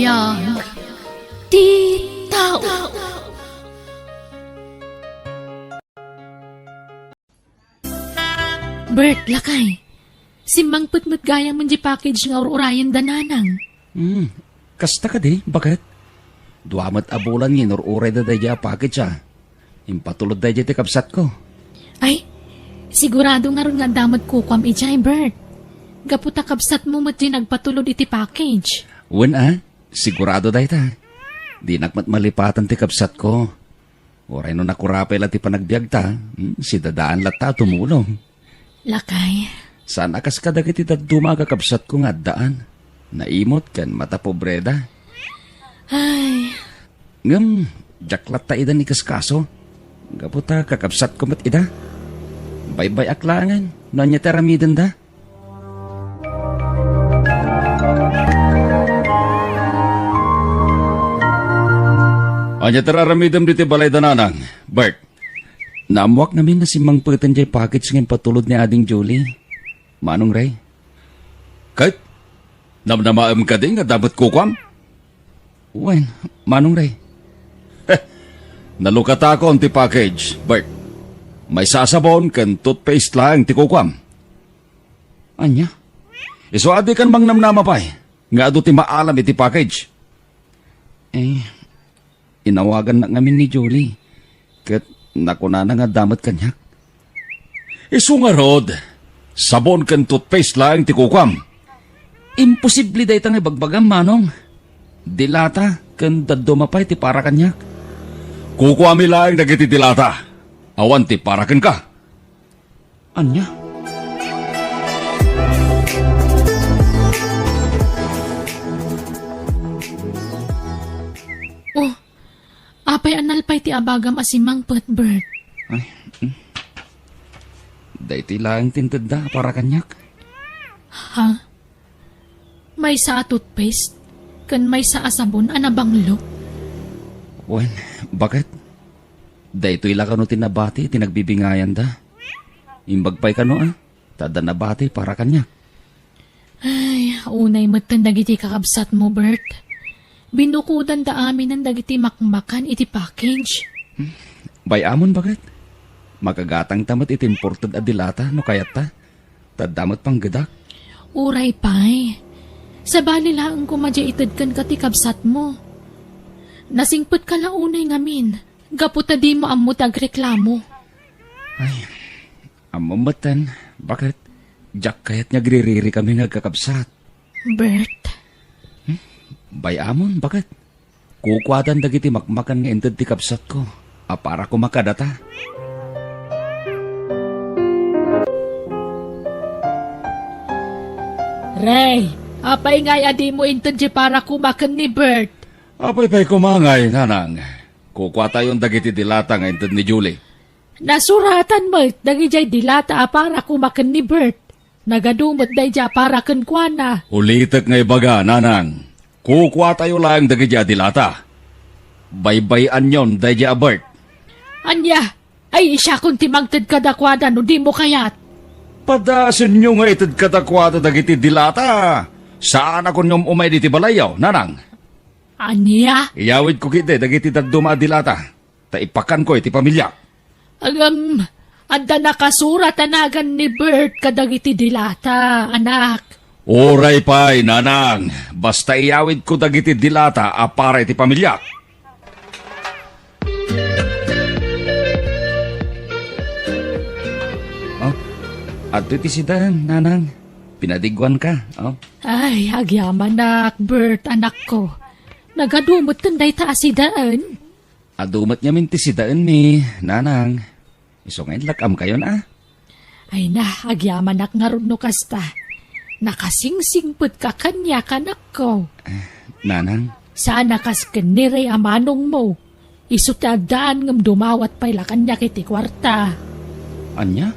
Biag ti tao. Bert, lakay. Simbang putmut gayang man di package nga urayan dananang. Kasta ka di, bakit? Duamat abulan ngin uray da daya package Impatulod daya ti kapsat ko. Ay, sigurado nga ron nga damot kukwam ijay, Bert. Gaputa kapsat mo mat di nagpatulod iti package. Sigurado daya ta. Di nakmat malipatan ti kapsat ko. Oray no nakurapay la ti panagbiag ta, si dadaan lata tumulong. Lakay. Sana kas kadag iti dumaga kapsat ko nga daan. Naimot kan mata pobreda. Ay, Ngam, jaklat ta ida ni kaskaso. Gaputa kakapsat ko mat ida. Baybay aklangan, nanya teramidan da. Anya teraramidam diti balay dananang, Bert. Naamuak namin na si Mang Putan jay package ngayon patulod ni Ading Julie. Manong Ray? Kahit, namnamaam ka din nga dapat kukwam? Wen, Manong Ray? Nalukata ako ang ti package, Bert. May sasabon kan toothpaste lang ti kukwam. Anya? Iso adi kan mang namnamapay, nga ado ti maalam iti package. Inawagan na ngamin ni Julie. Kat nakunana nga damat kanyak. Iso nga rod, sabon kan toothpaste lang ti kukwam. Imposible da itang ibagbagam, Manong. Dilata kan dadumapay ti para kanyak. Kukwami lang dagiti dilata. Awan ti para kan ka. Anya? oh, apay analpay ti abagam asimang Bert. Ay, dayti lang tintanda para kanyak. Ha? May sa toothpaste? Kan may sa asabon anabanglo? Wen, bakit? Daytoy lang kano tinabati, tinagbibingayan da. Imbagpay kano tada nabati para kanyak. Ay, unay matan dagiti kakabsat mo, Bert. Binukudan da amin ang dagiti makmakan iti package. Bayamon bakit? Makagatang tamat iti imported adilata no kayat ta. Tadamat pang gadak. Uray pay. Sa bali lang kumadya itad kan kati kabsat mo. Nasingput ka launay ngamin. Gaputa di mo amot agreklamo. Ay, amamatan. Bakit? Jack kayat niya gririri kami nagkakabsat. Bert. Bayamon, bakit? Kukwatan dagiti makmakan nga ented ti kabsat ko. Para ko makadata. Ray, apay ngay adi mo inted di para kumakan ni Bert. Apay pa'y kumangay, nanang. Kukwata yung dagiti dilata nga ented ni Julie. Nasuratan mo, dagijay dilata para kumakan ni Bert. Nagadumot day dya para kankwana. Ulitek nga ibaga, nanang. Kukwa tayo lang dagidya dilata. Baybayan yon dagidya Bert. Anya, ay isya kung timangtid kadakwada no di mo kayat. Padasin nyo nga itid katakwata dagiti dilata. Saan ako nyom umay diti balayaw, nanang? Anya? Iyawid ko kiti dagiti dagduma dilata. Taipakan ko iti pamilya. Anda nakasurat anagan ni Bert kadagiti dilata, anak. Oray pa'y, nanang. Basta iyawid ko dagiti dilata para iti pamilya. At iti sidan, nanang. Pinadigwan ka. Ay, agyaman nak, Bert, anak ko. Nagadumot tanday taasidaan. Adumat niya minti sidaan mi, nanang. Iso ngayon lakam kayo na. Ay na, agyaman nak nga ron no kasta. Nakasingsingput ka kanya kanak ko. Nanang? Sana kas kaniray amanong mo. Isutagdaan ngam dumawat pala kanya kiti kwarta. Anya?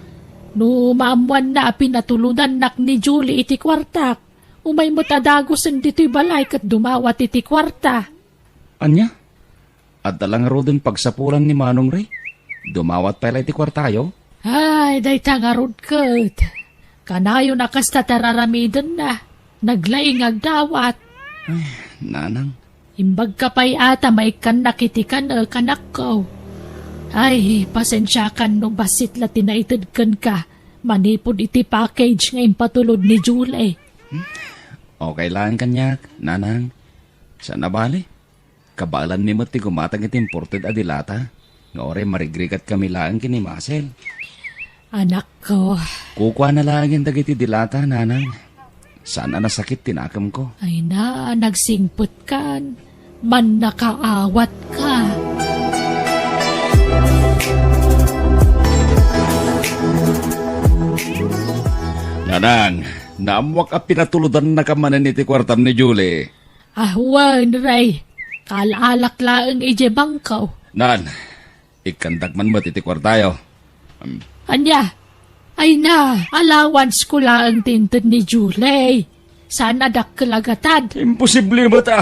No maamuan na pinatulunan nak ni Julie iti kwartak. Umay mo tadagosan dito'y balay kat dumawat iti kwarta. Anya? At talang rodon pagsapulan ni Manong Ray. Dumawat pala iti kwartayo? Ay, day tangarod kat. Kanayo na kasta tararamidan na. Naglaing agdawat. Ay, nanang. Imbag ka pa'y ata may kan nakitikan kanak ko. Ay, pasensya kan no basit la tinaitid kan ka. Manipod iti package nga impatulod ni Julie. Okay lang kanyak, nanang. Sana bali? Kabalan mi mo ti gumatang iti imported adilata. Nga ore marigrigat kami lang kini Marcel. Anak ko, Kukuha na lang yung dagiti dilata, nanang. Sana nasakit tinakam ko. ay na, nagsingput kan. Man nakaawat ka. Nanang, naamwak a pinatuludan na kamanan iti kwartam ni Julie. Ahwan, Ray. Kalalak laang ije bangkaw. Nan, ikandak man mo iti kwartayo. Anya, ay na, allowance ko laang tintin ni Julie. Sana dakkelagatan. Imposible ba ta?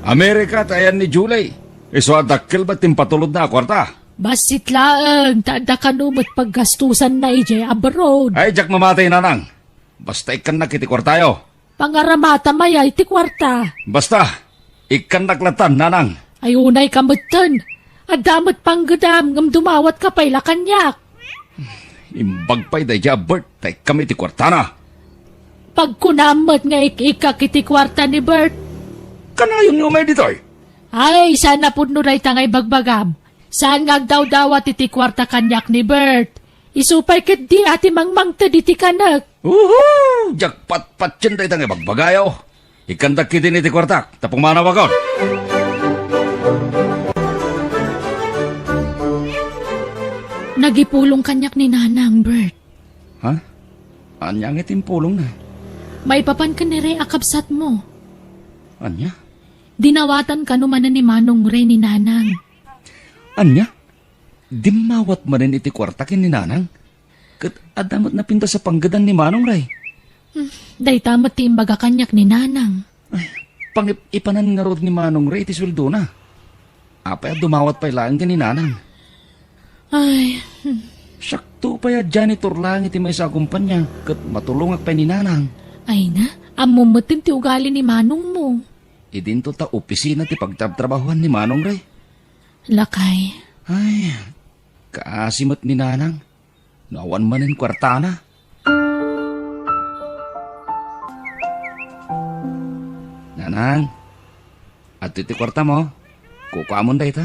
Amerika tayan ni Julie. Iso adakkel ba timpatulod na kwarta? Basit laang, tada kanumot paggastusan na ije abroad. Ay, jak mamatay nanang. Basta ikan iti kwartayo. Pangaramata maya iti kwarta. Basta, ikan naklatan nanang. Ay unay kamutan. Adamot panggadam ngam dumawat ka pa'y lakanyak. Imbag pa'y day jabert, tay kami iti kwarta na. Pagkunamot nga ikikak iti kwarta ni Bert. Kanayon yung may ditoy. Ay, sana pudno ray tangay bagbagam. Saan nga daw-dawat iti kwarta kanyak ni Bert. Isupay ket di ati mangmangtad iti kanak. Woohoo! Jakpat-pat yan day tangay bagbagayo. Ikandak kitin iti kwartak, tapong manawakon. Nagipulong kanyak ni Nanang, Bert. Ha? Anyang itim pulong na. May papan ka ni Ray akabsat mo. Anya? Dinawatan ka numanan ni Manong Ray ni Nanang. Anya? Dimawat man rin iti kwartakin ni nanang. Kat adamot na pinta sa panggadan ni Manong Ray. Day tamat ti imbaga kanyak ni Nanang. Ay, ipanan nga rod ni Manong Ray iti sweldo na. Apay dumawat pa'y lang ni nanang. Ay, Sakto pa ya janitor lang iti may sa kumpanya. Kat matulungak pa ni nanang. ay na, amumutin ti ugali ni Manong mo. Idinto ta opisina ti pagtabtrabahuan ni Manong Ray. Lakay, Ay, kaasimot ni nanang. Nawan manin kwarta na. Nanang, at iti kwarta mo. Kukamon day ta.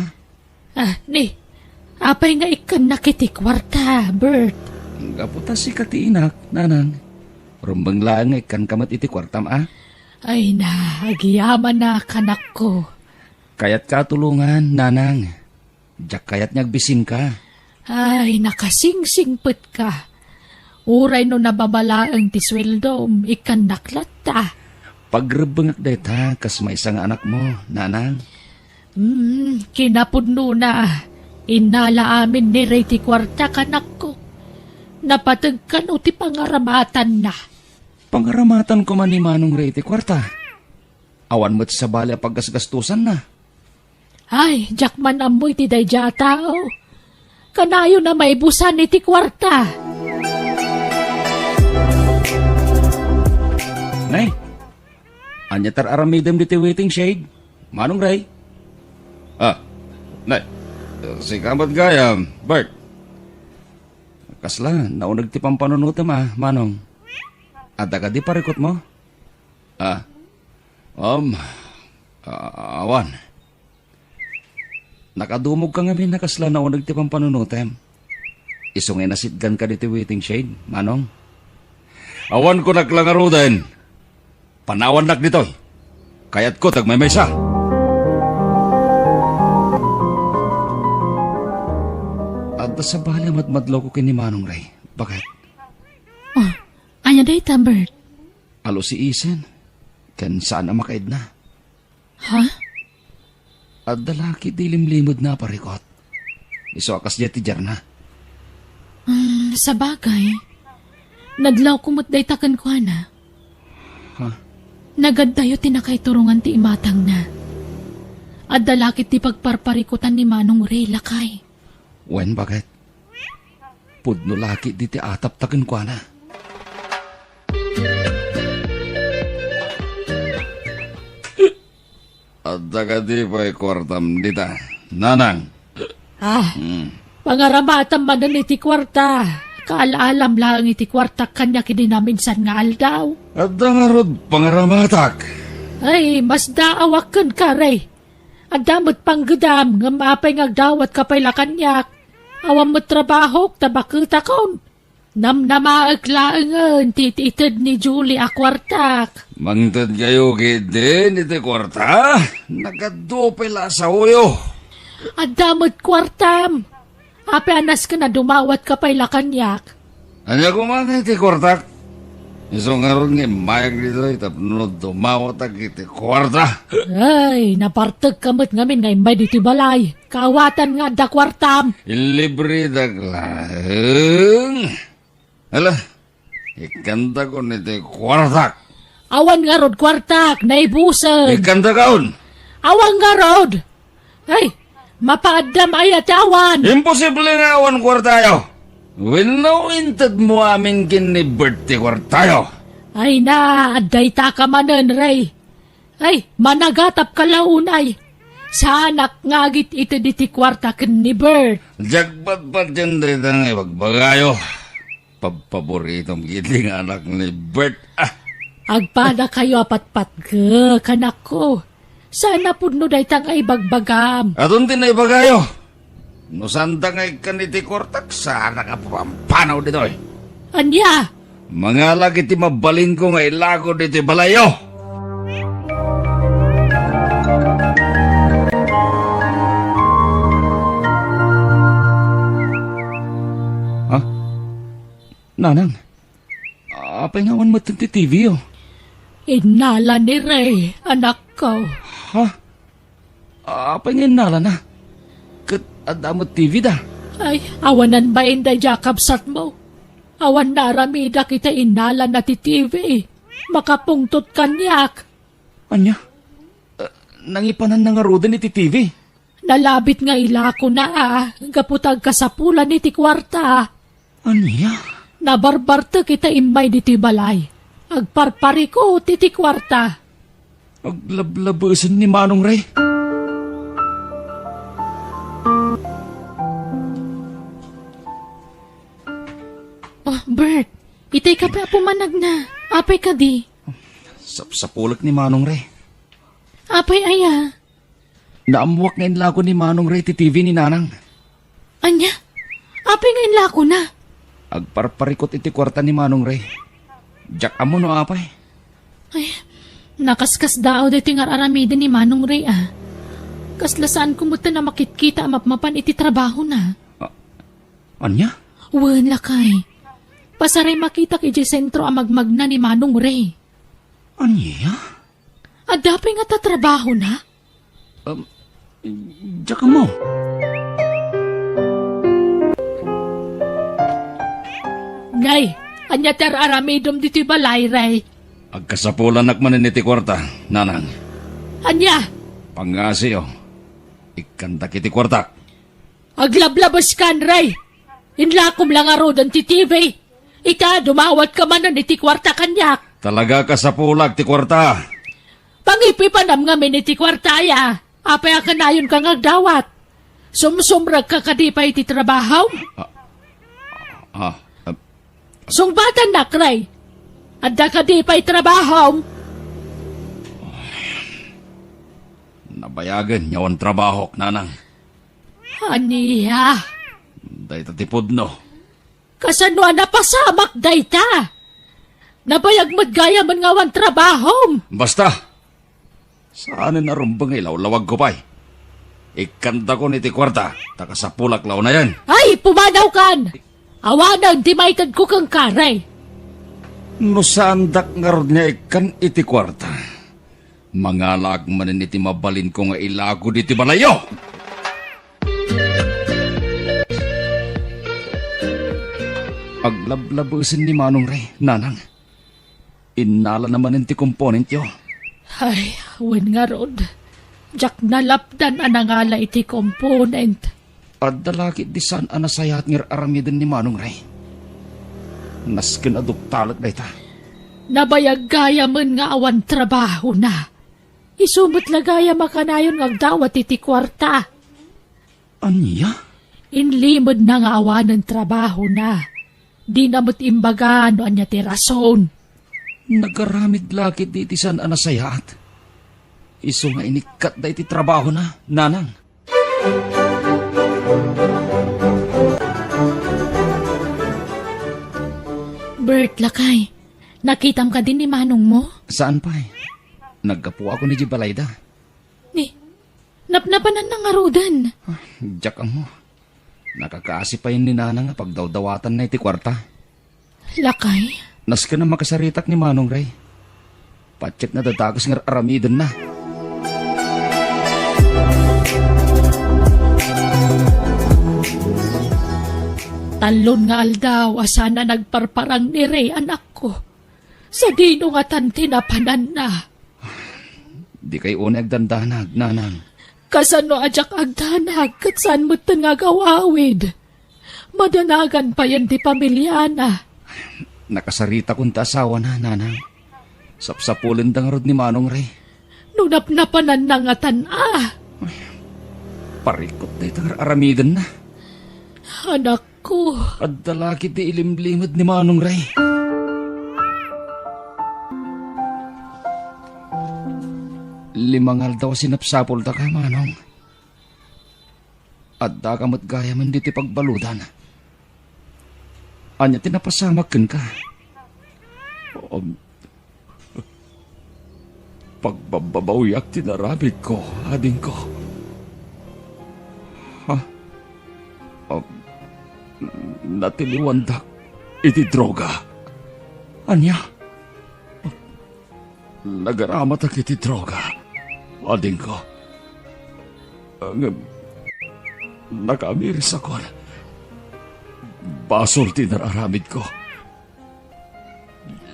apay nga ikan nakiti kwarta, Bert. Kaputa si katiinak, nanang. Rumbang lang ikan kamat iti kwartam Ay na, agiyaman na kanak ko. Kayat ka tulungan, nanang. Diyak kayat niyagbisin ka. Ay, nakasingsingput ka. Uray no nababalaang ti sweldom, ikan naklat ta. Pagrabangak day ta, kas may isang anak mo, nanang. Kinapudno na. Inala amin ni Ray ti kwarta kanak ko. Napatagkan o ti pangaramatan na. Pangaramatan ko man ni Manong Ray ti kwarta. Awan mo't sa bali paggasgastusan na. Ay, jakman amoy ti dayja tao. Kanayo na may busan iti kwarta. Nay, anya tar aramidem diti waiting shade. Manong Ray? Nay, si kamat gaya, Bert. Kasla, naunag ti pampanunutam Manong. Ada ka di parikot mo? Awan. Nakadumog ka nga nakasla naunag ti pampanunutam. Isungay nasitgan ka diti waiting shade, Manong. Awan ko naklangaro din. Panawan nak dito. Kayat ko tagmamaysa. At sa bala madmadlaw ko kini Manong Ray. Bakit? Anya day ta, Bert? Alo si Isen. Kan saan na makaid na. Ha? At dalaki dilimlimod na parikot. Iso akas niya ti Jarna. Sa bagay. Nadlaw kumot day takan ko na. Ha? Nagaddayo tinakaiturungan ti imatang na. At dalakit ti pagparparikutan ni Manong Ray lakay. Wen, bakit? Pudno laki di ti atap taken ko na. Adda ka di pa kwartam dita. Nanang. Pangaramatan man na iti kwarta. Kaalaalam lang iti kwarta kanya kini namin san nga aldaw. Adda nga rod pangaramatak. Ay, mas daawakan ka, Ray. Adamot pang gudam, nga mapay ngagdawat ka pa'y lakanyak. Awam mo trabaho, tabakita kon. Namnamaaglaangan, tititid ni Julie a kwartak. Mangtad kayo kidin iti kwarta. Nagadope la sa uyo. Adamot kwartam. Ape anas ka na dumawat ka pa'y lakanyak. Anya kumana iti kwartak. Iso nga ron nga mayag dito itapno dumawat ag iti kwarta. Ay, napartag kamot ngamin ngay may diti balay. Kawatan nga da kwartam. Ilibre daglang. Hala, ikanta ko niti kwartak. Awan nga rod kwartak, naibusan. Ikanta kaon. Awan nga rod. Ay, mapaadam ay atawan. Imposible nga awan kwartayo. Winawintad mo amin kiniberte kwartayo. Ay na, aday ta ka manan, Ray. Ay, managatap ka launay. Sa anak ngagit ito diti kwarta ken ni Bert. Jagpat pa dyan dito nga ibagbagayo. Paboritong giling anak ni Bert. Agpada kayo apat-pat ka, kanak ko. Sana puno day tang ay bagbagam. Atun din na ibagayo. No santa nga ikaniti kortak, sana ka pampanaw dito eh. Anya? Mga lagi ti mabalin ko nga ilago dito balayo. Ha? Nanang, apay nga wan matang ti TV oh. Inala ni Ray, anak ko. Ha? Apay nga inala na. Kat adamot TV da. Ay, awanan ba inday jakabsat mo? Awan naramida kita inala na ti TV. Makapungtot kanyak. Anya? Nangipanan na nga rodan iti TV. Nalabit nga ilako na gaputag kasapulan ni ti kwarta. Anya? Nabarbarta kita imay di ti balay. Agparpari ko ti kwarta. Aglablabasan ni Manong Ray. Oh, Bert, itay ka pa pumanag na. Apay ka di. Sa pulak ni Manong Ray. Apay aya. Naamuwak ngayon lago ni Manong Ray ti TV ni Nanang. Anya? Apay ngayon lako na. Agparparikot iti kwarta ni Manong Ray. Jack amo no apay. Ay, nakaskas dao dito nga aramidin ni Manong Ray Kaslasaan kumuta na makitkita mapmapan iti trabaho na. Anya? Wan lakay. Pasaray makita kay sentro magmagna ni Manong Ray. Anya? Adapay nga tatrabaho na? Jack amo. Ngay, anya ter aramidom dito balay, Ray. Agkasapulan nakmanin iti kwarta, Nanang. Anya? Pangasi oh. Ikanta kiti kwarta. Aglablabas kan, Ray. Inlakom lang arodan ti TV. Ita, dumawat ka man iti kwarta kanyak. Talaga kasapulag ti kwarta. Pangipipanam nga min iti kwarta ya. Apay akanayon kang agdawat. Sumsumrag ka kadipay iti trabaho. Sungbatan na, Ray. Adda kadipay trabaho. Nabayagan yawan trabaho, Nanang. Aniya. Day tatipod no. Kasanwa na pasamak dayta. Nabayag madgaya man ngawan trabaho. Basta. Saan na rumbang ilaw-lawag ko pa'y. Ikanta ko niti kwarta. Takasapulak law na yan. Ay, pumanaw kan. Awanan, dimaytad ko kang karay. No sandak nga ron niya ikan iti kwarta. Mangalag manin iti mabalin ko nga ilago diti balayo. Aglablabusin ni Manong Ray, Nanang. Inala naman iti komponent yo. Ay, wen nga rod. Jak nalapdan anangala iti component. At dalakit di saan anasayat ngir aramidin ni Manong Ray. Naskin aduktalag na ita. Nabayag gaya man nga awan trabaho na. Isumot lagaya makanayon ngagdawat iti kwarta. Anya? Inlimod na nga awan ng trabaho na. Di namot imbaga no anya ti rason. Nagaramid lakit di iti san anasayat. Iso nga inikat da iti trabaho na, nanang. Bert, lakay. Nakitam ka din ni manong mo? Saan pa eh? Nagkapo ako ni Jibalayda. Ni, napnapanan ng arudan. Diyak ang mo. Nakakaasi pa yun ni nanang nga pagdawdawatan na iti kwarta. Lakay? Nas ka na makasaritak ni Manong Ray. Patsyat na dadagos nga aramidan na. Talon nga aldaw, asana nagparparang ni Ray anak ko. Sa dino nga tantinapanan na. Di kay una agdandanag, nanang. Kasano ajak agdanag, kat saan mo nga gawawid. Madanagan pa yan di pamilya na. Nakasarita kong asawa na, nanang. Sapsapulin da nga rod ni Manong Ray. Nung napnapanan na nga tan-ah. Parikot na itang aramidan na. Anak ko, At dalaki di ilimlimod ni Manong Ray. Limangal daw sinapsapol da ka, Manong. At da kamot gaya man diti pagbaludan. Anya tinapasamakin ka. Pagbababawiyak tinarabit ko, ading ko. Ha? Natiliwandak iti droga. Anya? Nagaramat ak iti droga. Ading ko. Nakamiris ako. Basol tinararamid ko.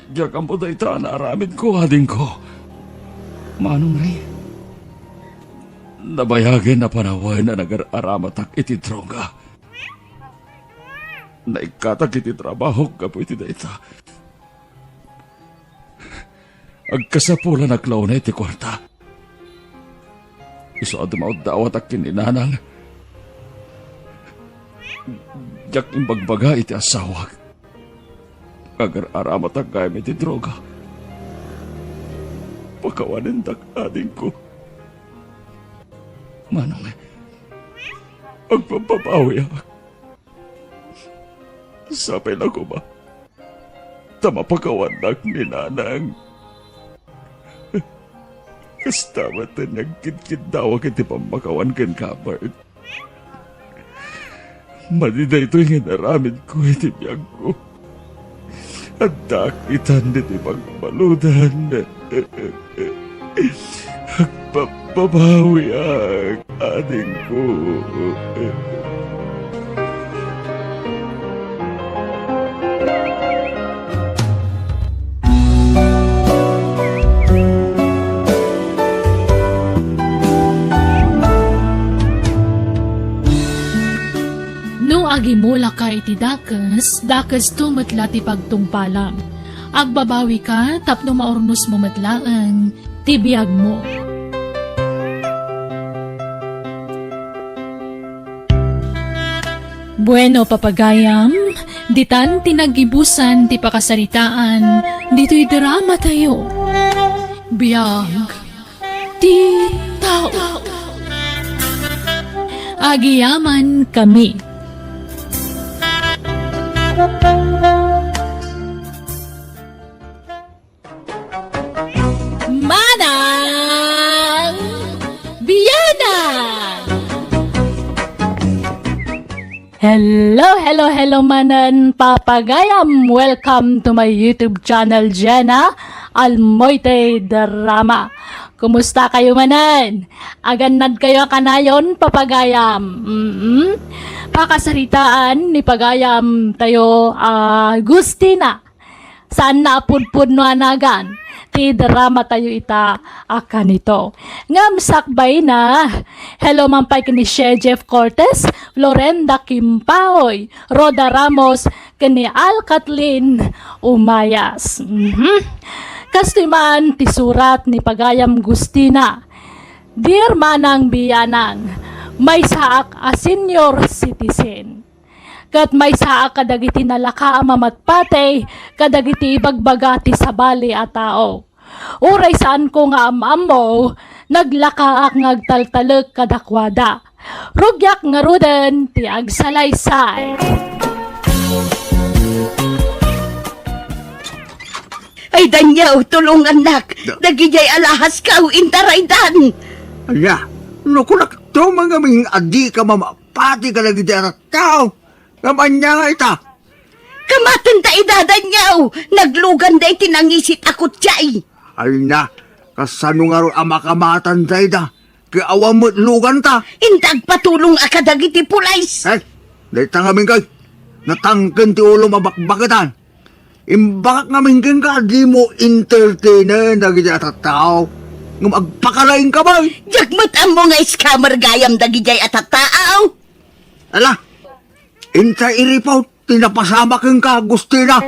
Diyakan po da ita naaramid ko, ading ko. Manong Ray, nabayagin na panaway na nag-aramatak iti droga. Naikatak iti trabaho kapo iti da ita. Agkasapula naklaw na iti kwarta. Iso adumawad dawat ak kininanang. Diyak imbagbaga iti asawag. Agar-aramatak kaya iti droga. Pagkawanin ading ko. Manong, agpapapawi ako. Sapay na ko ba? Tama pagkawanak ni nanang. Kastamatan nagkit-kit daw iti pamakawan ken kapart. Madida ito yung inaramid ko iti biyag ko. At dakitan iti pagbaludan. Agpapabawi ang ading ko. no agimula ka iti dakas tumatla ti pagtungpalam. Agbabawi ka, tapno maornos mo matlaan, tibiyag mo. Bueno, papagayam, ditan tinagibusan ti pakasaritaan, dito'y drama tayo. Biyag, ti tao. Agiyaman kami. Manang Biyana! Hello manan papagayam. Welcome to my YouTube channel, Jenna Almoite Drama. Kumusta kayo manan? Aganad kayo kanayon, papagayam. Pakasaritaan ni pagayam tayo Agustina. Saan na pudpud no anagan? Ti drama tayo ita akan ito. Ngam sakbay na. Hello mampay kini Jeff Cortez, Florenda Kimpaoy, Roda Ramos, kini Al Kathleen Umayas. Kastiman ti surat ni Pagayam Gustina. Dear Manang Biyanang, may saak a senior citizen. Kat may saak kadagiti nalaka mamatpate, kadagiti ibagbagati sa bali a tao. Uray saan ko nga amamo, naglakaak ngagtaltalek kadakwada. Rugyak nga ruden ti agsalaysay. Ay, danyaw, tulungan nak. Nagijay alahas ka o intaraydan. Anya, nakulak to mga ming adi ka mamapati ka lagi dyan at tao. Kamanya nga ita. Kamatan ta idadanyaw. Naglugan day tinangisit ako tiyay. Ay na, kasano nga ro ang makamatan tayo da. Kaya awa mo't lugan ta. Indag patulong akadagiti pulays. Ay, dahil tangamin kay. Natangkan ti ulo mabakbakitan. Imbakak namin kang ka, di mo entertainer na gaya at tao. Nga magpakalain ka ba? Jagmat ang mga scammer gayam dagijay at taaw. Ala, inta iripaw, tinapasama kang ka, Agustina.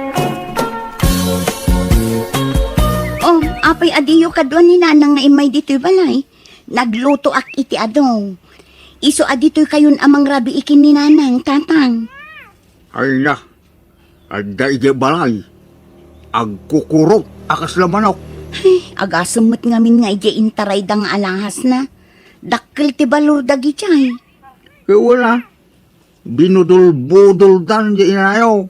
Oh, apay adiyo kadwan ni nanang na imay dito'y balay. Nagluto ak iti adong. Iso adito'y kayon amang rabi ikin ni nanang, tatang. Ay na, agda ije balay. Agkukurot, akas lamanok. Ay, agasamot ngamin nga ije intaray dang alahas na. Dakkel ti balur dagijay. Kaya wala. Binudol-budol dan di inayaw.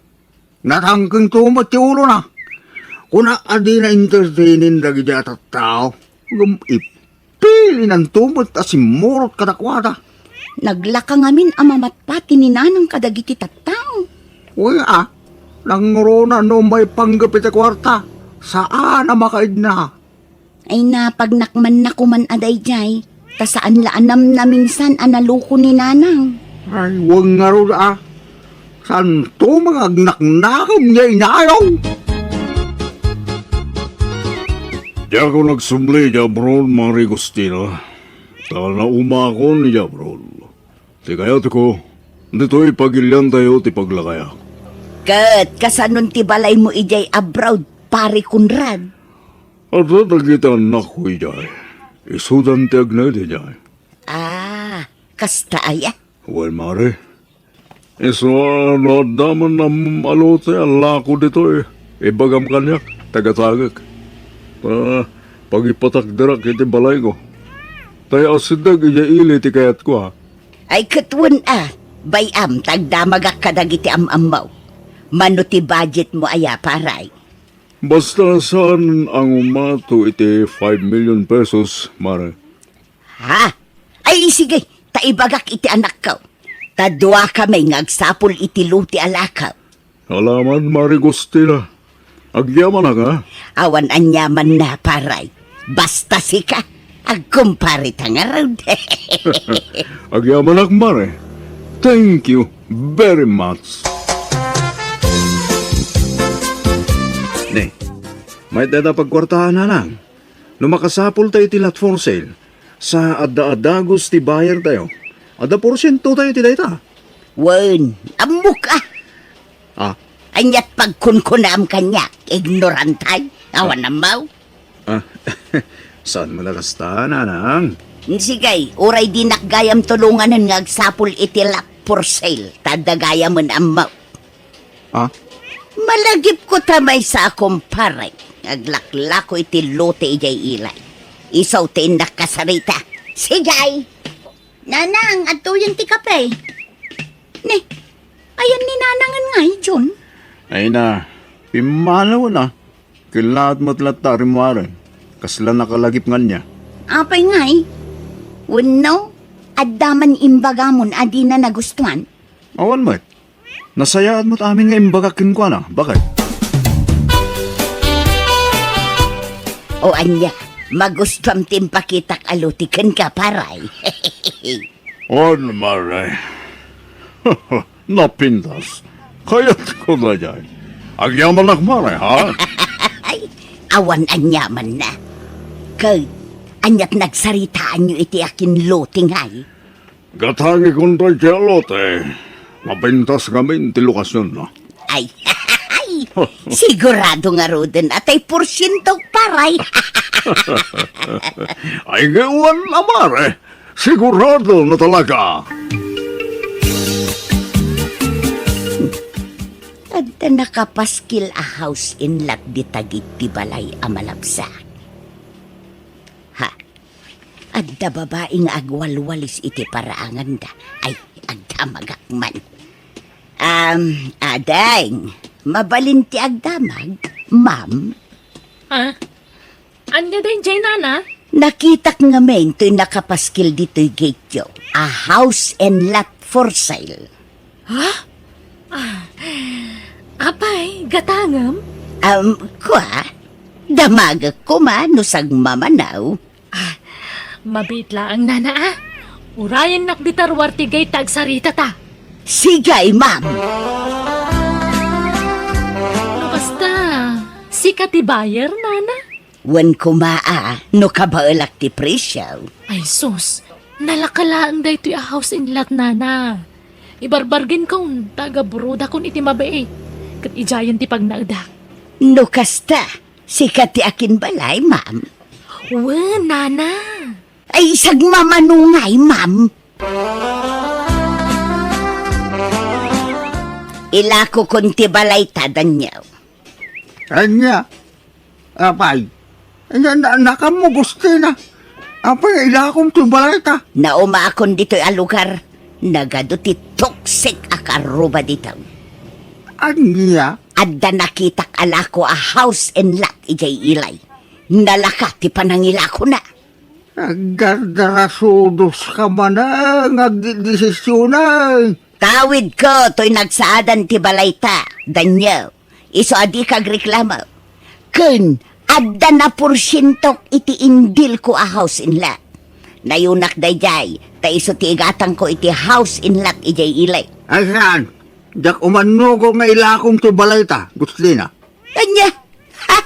Natangking tumat ti ulo na. Kuna adi na entertainin dagi di atat tao. Ipili ng tumat as imurot kadakwada. Naglaka ngamin amamatpati ni nanang kadagiti tattao. Wala. Nangrona no may panggapit a kwarta. Saan na makaid na? Ay na pag nakman na kuman aday jay. Ta saan laanam na minsan analuko ni nanang. Ay, wag nga ro ah. Saan to mga agnaknakam niya inayaw? Di ako nagsumli, Jabron, mga Rigostino. Tal na umakon ni Jabron. Di kaya ko, dito'y pagilyan tayo ti paglakaya. Kat kasanon ti balay mo ijay abroad, pare Kunrad. At nagkita anak ko ijay. Isudan ti agnay di jay. Ah, kasta aya. Well, mare. Iso ano daman na alote ala ko dito eh. Ibagam kanyak, tagatagak. Pag ipatakdarak iti balay ko. Tayo asidag ijay ili ti kayat ko ha. Ay katwan bayam tagdamagak kadagiti amamaw. Mano ti budget mo aya paray. Basta saan ang umato iti 5 million pesos, mare. Ha? Ay sige, taibagak iti anak ko. Tadwa kami ngagsapol iti luti alakaw. Alaman, Mari Gustina. Agyaman na ka? Awan anyaman na paray. Basta sika, agkumpare tangarod. Agyaman na, Mare. Thank you very much. Ne, may dada pagkwartahan na lang. Numakasapol tayo tilat for sale. Sa adda-adagos ti buyer tayo. Ada porsyento tayo ti dayta. Wen, amok Ah, Anyat pagkunkunam kanya, ignorantay, awan namaw. ah, saan malakasta, nanang? Sigay, uray di nakgayam tulungan ng ngagsapol itilak for sale, tadagayam ang amaw. Ah, Malagip ko tamay sa akong paray, naglaklako iti lote ijay ilay. Isaw tin nakasarita. Sigay! Nanang, ato yung ti kape. Ne, ayan ni nanangan nga, John. ay na, pimalaw na. Kilaat mo't latari mo aray. Kasla nakalagip nga niya. Apay ngay, wano, addaman imbagamon adi na nagustuhan. Awan mo't. Nasayaan mo't amin nga imbagakin ko na. Bakit? O anya, magustuhan timpakitak alutikan ka paray. On, Mare. Napintas. Kaya't ko na dyan. Agyaman na, Mare, ha? Ay, awan anyaman na. Kay, anyat nagsaritaan nyo iti akin loting hay. Gatangi kong tayo lote. Mapintas kami ti lokasyon na. Ay, ay, Ay, sigurado nga roden atay porsyentong paray. Ay gawan amare. Sigurado na talaga. Adda nakapaskil a house in lot di tagit ti balay a malabsa. Ha, adda babaeng agwalwalis iti paraangan da, ay agdamagak man. Adeng, mabalin ti agdamag, ma'am. Ha? Anya din, Jay, nana? Nakitak nga men to'y nakapaskil dito'y gate yo. A house and lot for sale. Apay, gatangam? Kwa? Damagak ko man no sag mamanaw. Mabitla ang nana ah. Urayan nakditarwar ti gay tagsarita ta. Sigay, ma'am. No basta, sikat ti buyer, nana? Wan kumaa, no kabaelak ti presyo. Ay sus, nalakalaan da ito'y a house in lot, nana. Ibarbargin kong taga-buruda kung iti mabai. Kat ijayan ti pagnaagdak. No kasta, sikat ti akin balay, ma'am. Wen, nana. Ay isag mamanungay, ma'am. Ilako kunti balay tadan niyo. Anya, apay, nakamo gusto na. Apay, ilakong tubalay ta. Nauma akon dito'y alugar. Nagado ti toxic akaruba dito. Anya, Adda nakitak alako a house and lot ijay ilay. Nalaka ti panangilako na. agdarasudos ka man agdidesisyon na. Tawid ko to'y nagsaadan ti balayta. Danyo, iso adi kag reklamo. Kun, adda na porsyentok iti indil ko a house in lot. Nayunak dayjay, ta iso ti igatang ko iti house in lot ijay ilay. Asan, jak umano ko nga ilakong tubalay ta, Guslina. Kanya, ha?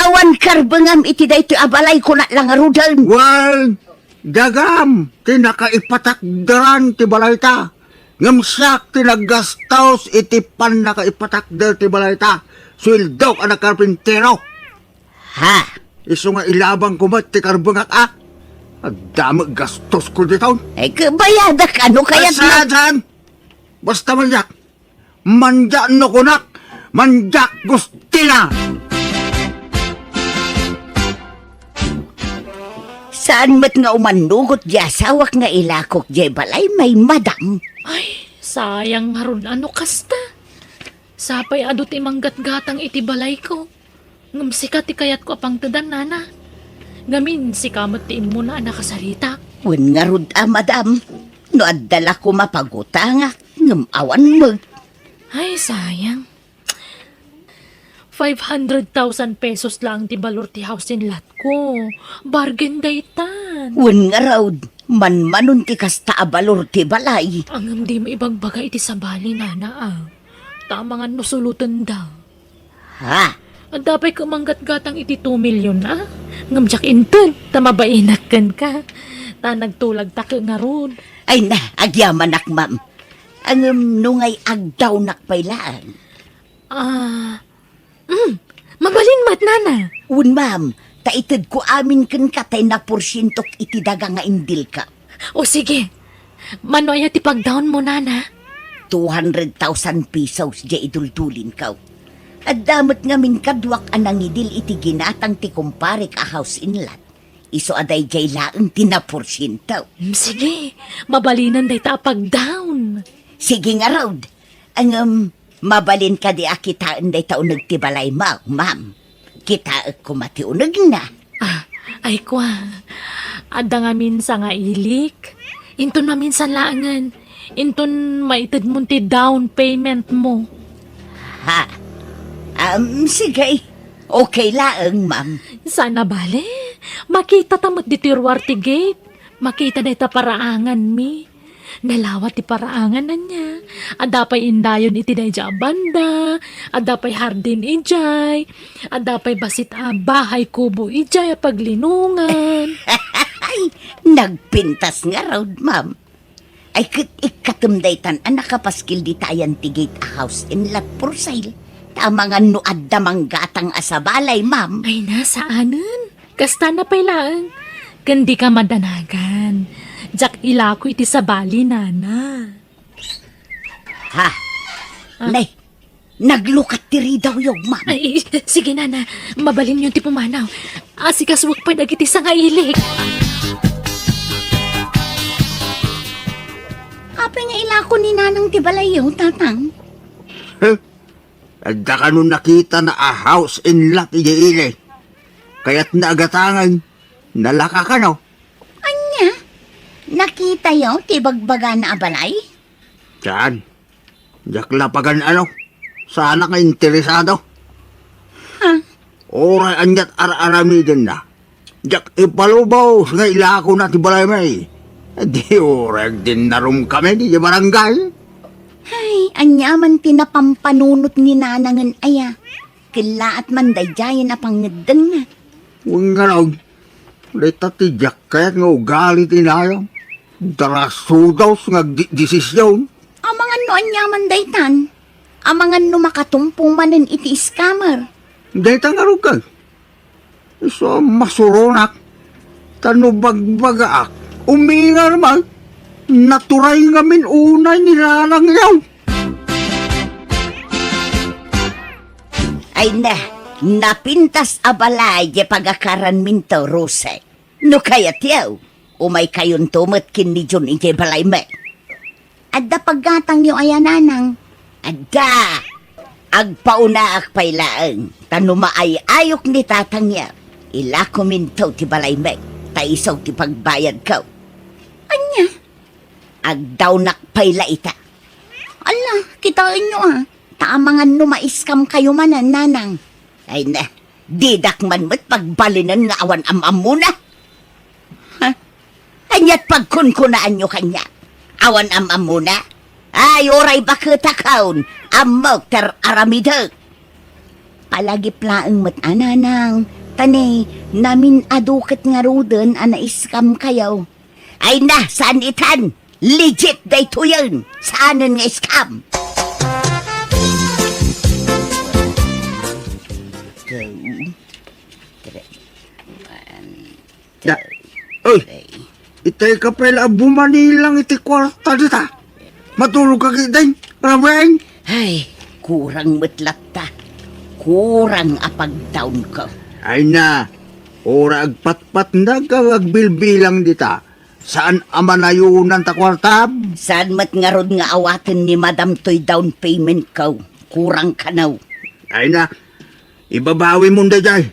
Awan karbangam iti dayto abalay ko na lang arudan. Well, dagam, tinakaipatakdaran ti balay ta. Ngamsak tinaggastos iti pan nakaipatakdar ti balay ta. Swildok ang karpintero. Ha? Iso nga ilabang kumat ti karbangak Damag gastos ko dito. Ay kabayadak ano kaya't na... Asan? Basta manjak. Manjak no kunak. Manjak gustina. Saan mat nga umanugot di asawak nga ilakok di balay may madam. Ay, sayang harun ano kasta. Sapay adot imanggat-gatang iti balay ko. Ngam sikat ti kayat ko apang tadan, nana. Ngamin si kamot ti mo na nakasarita. Wen nga rud madam. No addala ko mapagutangak. Ngam awan mo. Ay, sayang. 500,000 pesos lang ti balor ti house in lot ko. Bargain daytan. Wen nga raud. Man-manon ti kasta abalor ti balay. Ang di mo ibang bagay iti sabali, nana ah. Tama nga nusulutan daw. Ha? At dapat kumanggat-gatang iti 2 million na. Ngamjak inton, tamabainakan ka. Ta nagtulag ta ka nga ron. Ay na, agyaman nak ma'am. Ang nungay agdaw nakpailaan. Mabalin mat, nana. Un ma'am, taitid ko amin kan katay na porsyentok iti daga nga indil ka. O sige, manoya ti pag-down mo, nana. 200,000 pesos di idultulin ka. At damat ngamin kadwak anang idil iti ginatang ti kumparik a house in lot. Iso aday jay laang tinaporsyento. Sige, mabalinan day ta pag-down. Sige nga raud. Ang mabalin ka di akitaan day taon nagtibalay mo, ma'am. Kita kumatiunag na. Ay kwa, ada nga minsan nga ilik. Inton na minsan laangan. Inton maitid mo ti down payment mo. Ha? Sige. Okay laang, ma'am. Sana bale, makita tamot di tirwar ti gate. Makita na ita paraangan mi. Nalawat ti paraangan na niya. Adapay indayon iti dayja banda. Adapay hardin ijay. Adapay basit bahay kubo ijay paglinungan. Ay, nagpintas nga raw, ma'am. Ay, ikatumdaytan ang nakapaskil di tayan ti gate a house in lot for sale. Tamangan no adda manggatang asabalay, ma'am. Ay nasaanan. Kasta na pailaan. Kandi ka madanagan. Jak ilako iti sa bali, nana. Ha? Nay, naglukat tiri daw yung ma'am. Ay, sige nana. Mabalin yung ti pumanaw. Asikaswag pa nagiti sa ngailik. Apa nga ilako ni nanang tibalayaw, tatang? Adda ka nung nakita na a house in lot iyaili. Kaya't naagatangan, nalaka ka no. Anya? Nakita yaw tibagbaga na abalay? Saan? Jaklapagan ano? Sana ka interesado. Ha? Oray anyat ar-aramidin na. Jak ipalubaw nga ilako na ti balay may. Di oray din narum kami di barangay. Ay, anya man tinapampanunot ni nanangan aya. Kila at man dayjayan na pangedeng na. Huwag nga lang. Lita ti jak kaya't nga ugali tinayo. Darasudaw nga desisyon. Amangan no anya man daytan. Amangan no makatumpong manen iti scammer. Dahil nga rin ka. So, masuronak. Tanubagbaga ak. Uminga naman. Naturay nga min unay nilalang yaw. Ay na, napintas abalay di pagakaran minto ruse. No kayat yaw, umay kayon tumat kin ni John iti balay me. Adda paggatang yung ayananang. Adda, agpauna ak pailaang, tanuma ay ayok ni tatang yaw. Ila ko minto ti balay me, taisaw ti pagbayad ko. Anya? Agdaw nakpayla ita. Ala, kitain nyo Taamangan no maiskam kayo manan, nanang. Ay na, didak man mo't pagbalinan nga awan amam muna. Ha? Anyat pagkunkunaan nyo kanya. Awan amam muna. Ay, oray bakitakaon. Amok ter aramidag. Palagi plaang mat ananang. Tane, namin adukit nga ruden ana iskam kayo. Ay na, saan itan? Legit day to yun. Saanan nga scam? Da, oy, itay ka pala bumanilang iti kwarta dita. Matulog ka kitay, rameng. Ay, kurang matlat ta. Kurang apag-down ko. Ay na, ora agpatpat na agbilbilang dita. Saan amanayunan ta kwartab? Saan mat nga rod nga awatin ni Madam Toy down payment ko? Kurang kanaw. Ay na, ibabawi mo na jay.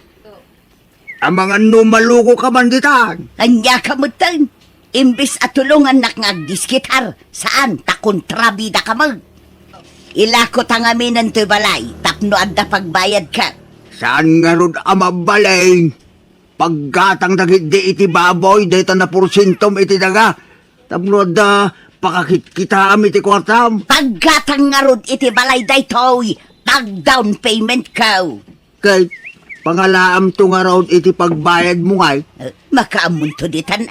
Ang mga numaluko ka man dita. Anya ka mutan. Imbis at tulungan nak ngagdiskitar. Saan? Takontrabida ka mag. Ilako tangaminan to'y balay. Tapno adda pagbayad ka. Saan nga rod amabalay? Paggatang dagiti iti baboy, dayta na porsintom iti daga. Tapno da, pakakit kita iti kwartam. Paggatang nga rod iti balay daytoy. Pag-down payment ka. Kay, pangalaam to nga raw iti pagbayad mo ngay. Makaamun to ditan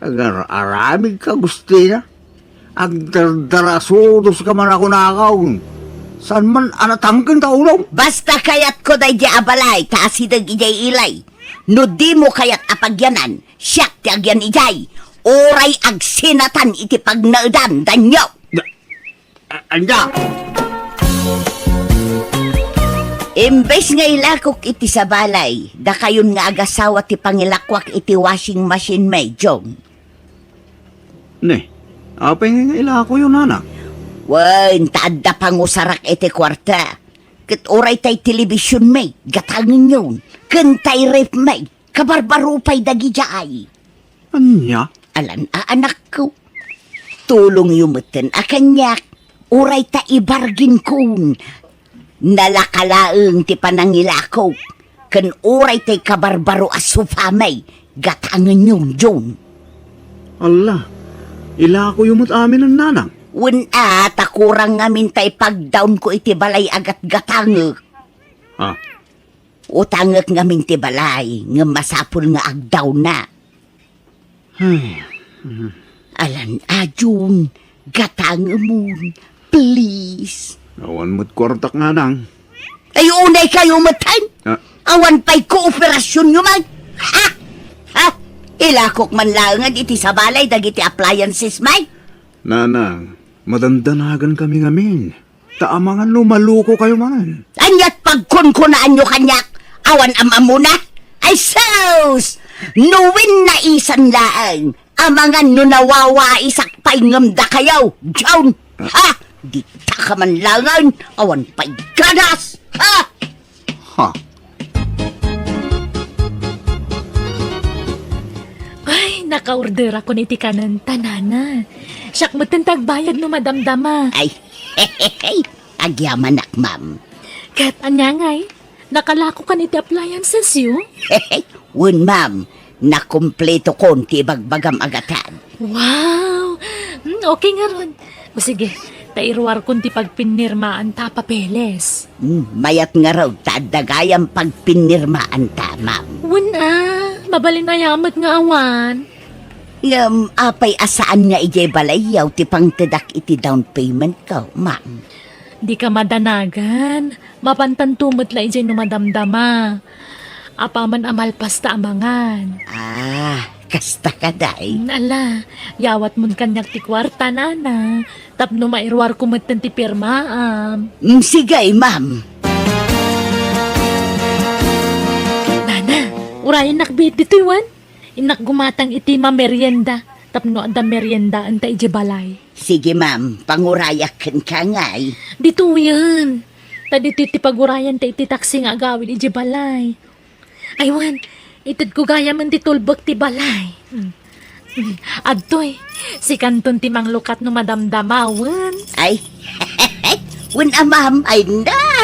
Agar aramig ka gusti na. Agdardarasudos ka man ako nakaw. San man anatangkan ta ulong? Basta kayat ko day di abalay, taasidag ijay ilay. No di mo kayat apagyanan, siyak ti agyan ijay. Oray agsinatan iti pagnaudan, danyo. Anda! Imbes nga ilakok iti sa balay, da kayon nga agasawa ti pangilakwak iti washing machine may, Jong. Ne, apay nga ila ko yun, anak. Wan, taadda pangusarak iti kwarta. Kat oray tay television may, gatangin yun. Kantay rep may, kabarbarupay dagi jaay. Anya? Alan, anak ko. Tulong yumutin, akanyak. Oray ta ibargin kun. Nalakalaeng ti panangilako. Kan oray tay kabarbaro asupamay, gatangin yun, Jong. Allah, ila ko yung amin ng nanang. Wun takurang ngamin tay pag-down ko iti balay agat gatangek. Ha? Utangek ngamin ti balay, nga masapul nga agdaw na. Alan, Jun, gatang mo, please. Awan mo't kwartak nga nang. Ay unay kayo matay. Ah. Awan pa'y kooperasyon nyo man. Ha? Ha? Ilakok man langan iti sa balay dagiti appliances may. Nanang, madandanagan kami ngamin. Taamangan lumaluko kayo man. Anyat pagkunkunaan nyo kanyak. Awan amamuna. Ay sus! Nuwin na isan laang. Amangan no nawawa isak pa'y ngamda kayaw. Diyon! Ha? Di ta ka man langan. Awan pa'y ganas. Ha? Ha? Ay, naka-order ako ni tikanan tanana. Siyak mo bayad no madamdama. Ay, hehehe. Agyaman ak, ma'am. Kat anyangay, nakalako ka ni ti appliances yo. Hehe. Wun, ma'am. Nakumpleto konti bagbagam agatan. Wow! Okay nga ron. O sige, tairwar kun ti pagpinirmaan ta papeles. Mayat nga raw, tadagayang pagpinirmaan ta, ma'am. Wala, mabalin na yamat nga awan. Apay asaan nga ijay balayaw ti pangtedak iti down payment ka, ma'am. Di ka madanagan, mapantantumot la ijay numadamdama. Apaman amalpas ta amangan. Kasta ka day. Ala, yawat mun kanyak ti kwarta nana. Tapno mairwar kumatan ti pirmaam. Sigay, ma'am. Nana, urayan nakbit dito iwan. Inak gumatang iti merienda. Tapno ada merienda anta ije balay. Sige, ma'am. Pangurayakan ka ngay. Dito yan. Tadi ti pagurayan ta iti taksi nga agawin ije balay. Aywan, itid ko gaya man ti tulbok ti balay. Adtoy, si kanton ti manglukat no madamdamawan. Ay, wun ma'am, ay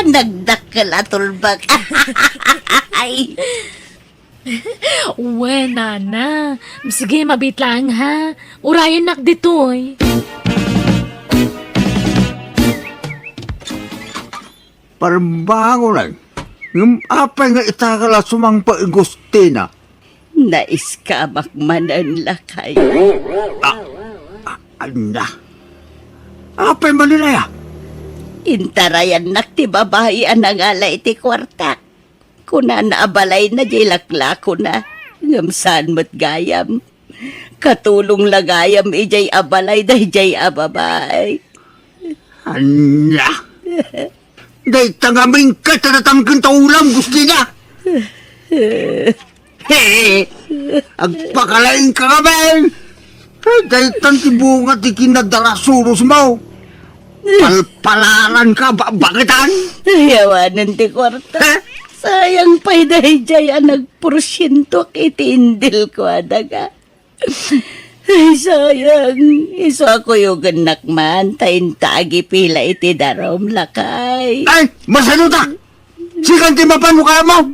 nagdakkel atulbak. Ay, Uwe, nana. Sige, mabit lang ha. Urayan nak ditoy. Parang lang. Ngam apay nga itakala sumang paigustina. nais ka makmanan lakay. Anda. Apay manilaya? Intarayan nak ti babae anangala iti kwarta. Kuna naabalay na jay laklako na. Ngamsan mo't gayam. Katulong lagayam ijay abalay da ijay ababay. Anda. Day tangaming katatatangkin taulam gusto niya. Hey, agpakalain ka kami. Day tantibunga ti kinadarasuros mo. Palpalaran ka ba bakitan? Yawanan ti kwarta. Sayang pa'y dahi jay nagporsyento kitindil ko adaga. Ay, sayang. Iso ako yung ganak man. Tayin tagi pila iti darom lakay. Ay, masaluta! Sikan ti mapanukaya mo!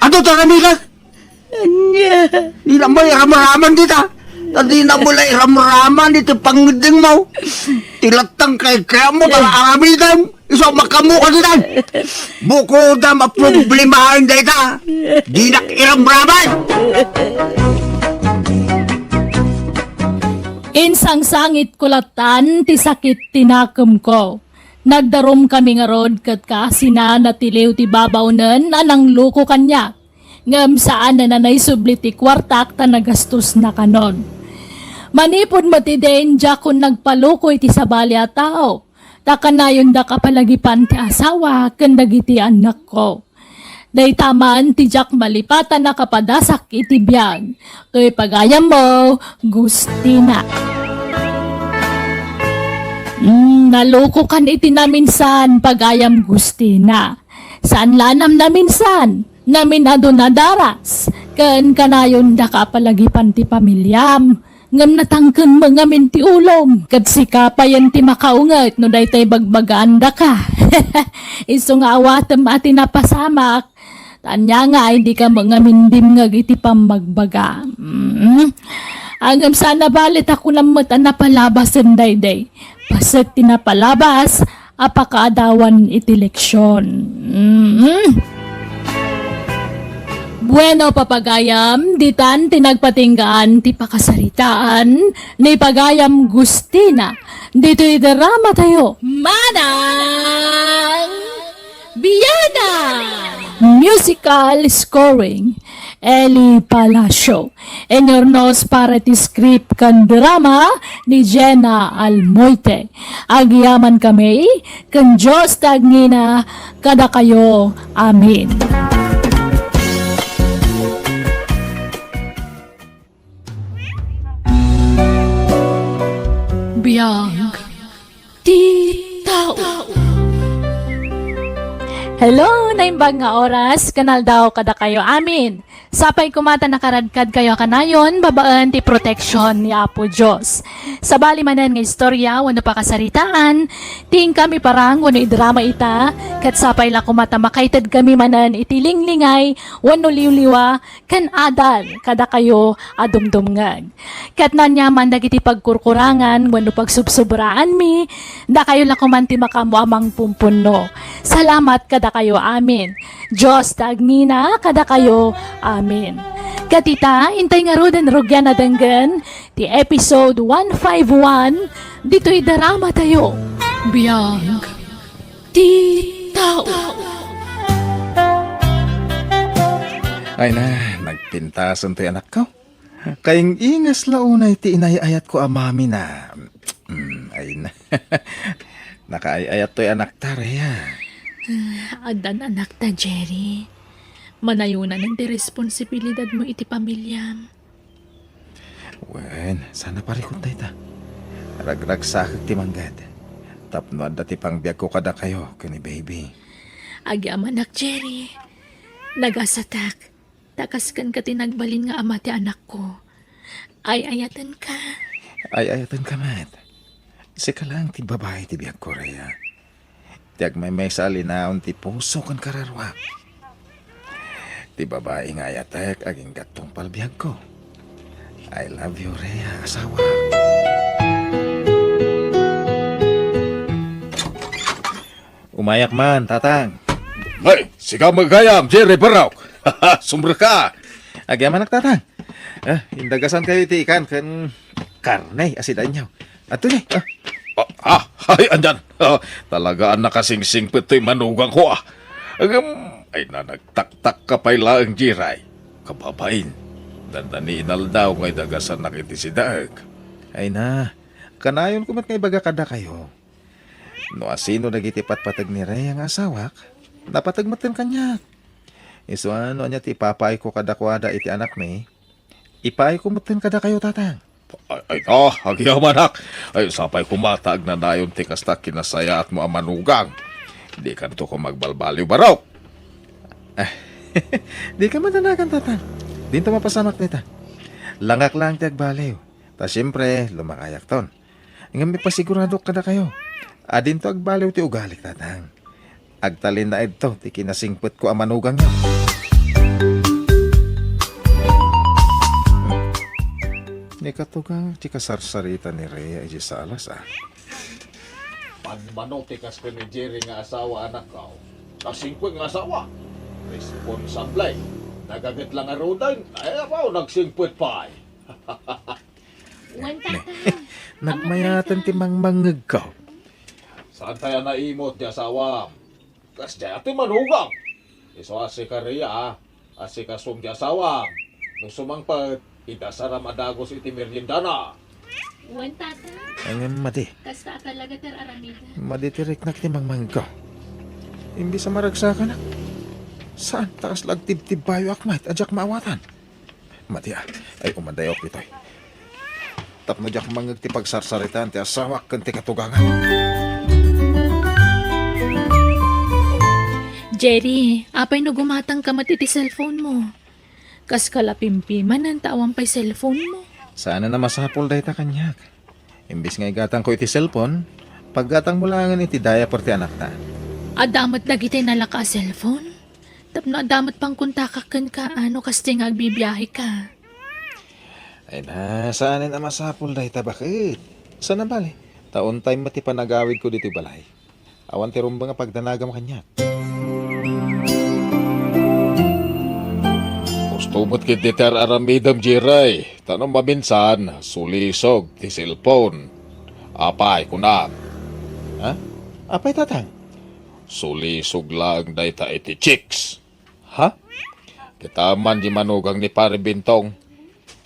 Ato ta kanila! Anya. Di na mo iram-raman dita! Tadi na mo lang iram-raman iti pangding mo! Tilatang kay kaya mo tala aramitan! Iso makamu ka dita! Buko da maproblemahan dita! Di na iram-raman! Insang sangit kulatan, ti sakit tinakem ko. Nagdarom kami nga rod kat kasina na tiliw ti babawnen anang luko kanya. Ngam saan na nanay subli ti kwartak ta nagastos na kanon. Manipod matidain dya kung nagpaluko iti sabali a tao. Takanayon da kapalagipan ti asawa kandagiti anak ko. Day tamaan ti jak malipatan na kapadasak iti biyag. To'y pagayam mo, Gustina. Naluko kan iti naminsan, pagayam Gustina. Saan lanam naminsan? Naminado na daras. Ken kanayon da kapalagipan ti pamilyam. Ngam natangken mga minti ulom. Kat sikapayan ti makaungat no day tay bagbagaan da ka. Iso nga awatem ati napasamak. Tanya nga, hindi ka mga mindim nga iti pambagbaga. Hanggang sana balit ako ng mata na palabas ang dayday. Pasat tinapalabas, apakaadawan iti leksyon. Bueno, papagayam, ditan tinagpatinggaan ti pakasaritaan ni pagayam Gustina. Dito drama tayo. Manang! Biana! Musical scoring, Eli Palacio. Enyornos para ti script kan drama ni Jenna Almoite. Agyaman kami, kan Diyos tagnina, kada kayo. Amin. Biyang ti tao. Hello, naimbag nga oras, kanal daw kada kayo amin. Sapay kumata nakaradkad kayo kanayon, babaan ti protection ni Apo Diyos. Sa bali manan nga istorya, wano pa kasaritaan, ting kami parang wano idrama ita, kat sapay la kumata makaitad kami manan itilinglingay, wano liwliwa, kan adal, kada kayo adumdumngag. Kat nanyaman dagiti pagkurkurangan, wano pagsubsobraan mi, da kayo la kumanti makamuamang pumpuno. Salamat kada kayo amin. Diyos tagnina kada kayo amin. Katita, intay nga rodan rugyan na danggan, ti episode 151, dito'y darama tayo. Biyang ti tao. Ay na, nagpintasan to'y anak ko. Kayong ingas launay ti inayayat ko amami na. Ay na. Nakaayayat to'y anak taraya. Adan anak ta, Jerry. Manayunan ng responsibilidad mo iti pamilya. Wen, sana parikot tayo ta. Ragrag sakag ti manggad. Tapno at dati pang biyag ko kada kayo, kani baby. Agyam anak, Jerry. Nagasatak. Takaskan ka tinagbalin nga ama ti anak ko. Ay ayatan ka. Ay ayatan ka mat. Sika lang ti babae ti biyag ko raya. Tiag may sa alinaon ti puso kan kararwa. Ti babae nga ayatek aging gatong palbiyag ko. I love you, Rhea, asawa. Umayak man, tatang. Ay, sigaw magayam, Jerry Barok. Sumber ka. Agyaman tatang. Indagasan kayo ti ikan kan karne asidan nyo. Ato ni. Ay, andyan. Talaga ang nakasingsing pito'y manugang ko ay na nagtaktak ka pa'y laang jiray. Kababain. Dandaninal daw ngay dagasan nakiti si Daag. Ay na. Kanayon kumat ngay baga kada kayo. No asino nagitipat patag ni Rhea ang asawak. Napatagmatan kanya. Iso ano niya ti papay ko kada kwada iti anak ni. Ipay ko matan kada kayo tatang. Ay, hagiyaw manak. Ay, sapay kumatag na dayon ti kasta kinasaya at mo ang manugang. Di kanto ko magbalbaliw Barok. Di ka madanagan tatang. Dinto mapasamak nita. Langak lang ti agbaliw. Ta siyempre, lumakayak ton. Nga may pasigurado kada kayo. Adin to agbaliw ti ugalik tatang. Agtalin na ito, ti kinasingput ko ang manugang niyo. Ni katugang ti kasarsarita ni Rhea iji sa alas Manmanotikas ko ni Jerry nga asawa anak ko. Kasingkweng nga asawa. Responsable. Nagagat lang arudan. Ay, ako, nagsingput pa. Nagmayatan ti mangmangag ka. Saan tayo naimot ti asawa? Kas di ati manugang. Iso asi ka Rhea, asi ka sum ti asawa. Nung sumangpag, idasaram adagos iti meriendana. Wan tata, Ang madi. kasta talaga ter aramida. Maditirik na ti mangmangag ka. Imbis sa maragsa ka na. Saan? Takas lagtib-tib bayo akmat. Adyak maawatan. Madi ay umadayok dito'y. Tapno dyak mangag ti pagsarsaritan ti asawak kan ti katugangan. Jerry, apay no gumatang ka matiti cellphone mo. Kas kalapimpiman ang tawang pa'y cellphone mo. Sana na masapol dahi ta kanyak. Imbis nga igatang ko iti cellphone, paggatang mo langan iti daya por ti anak ta. Adamat lagi tayo nalaka cellphone. Tapno adamat pang kuntakakan ka ano kasi nga agbibiyahe ka. Ay na, saan na masapol dahi ta bakit? Sana bali? Taon time mati panagawid ko dito balay. Awan ti rumba nga pagdanagam kanyak. Tumot kit di ter aramidam Jiray. Tanong maminsan, sulisog ti cellphone. Apay, kunam. Ha? Apay tatang? Sulisog lang dayta iti chicks. Ha? Kita man di manugang ni pare Bintong.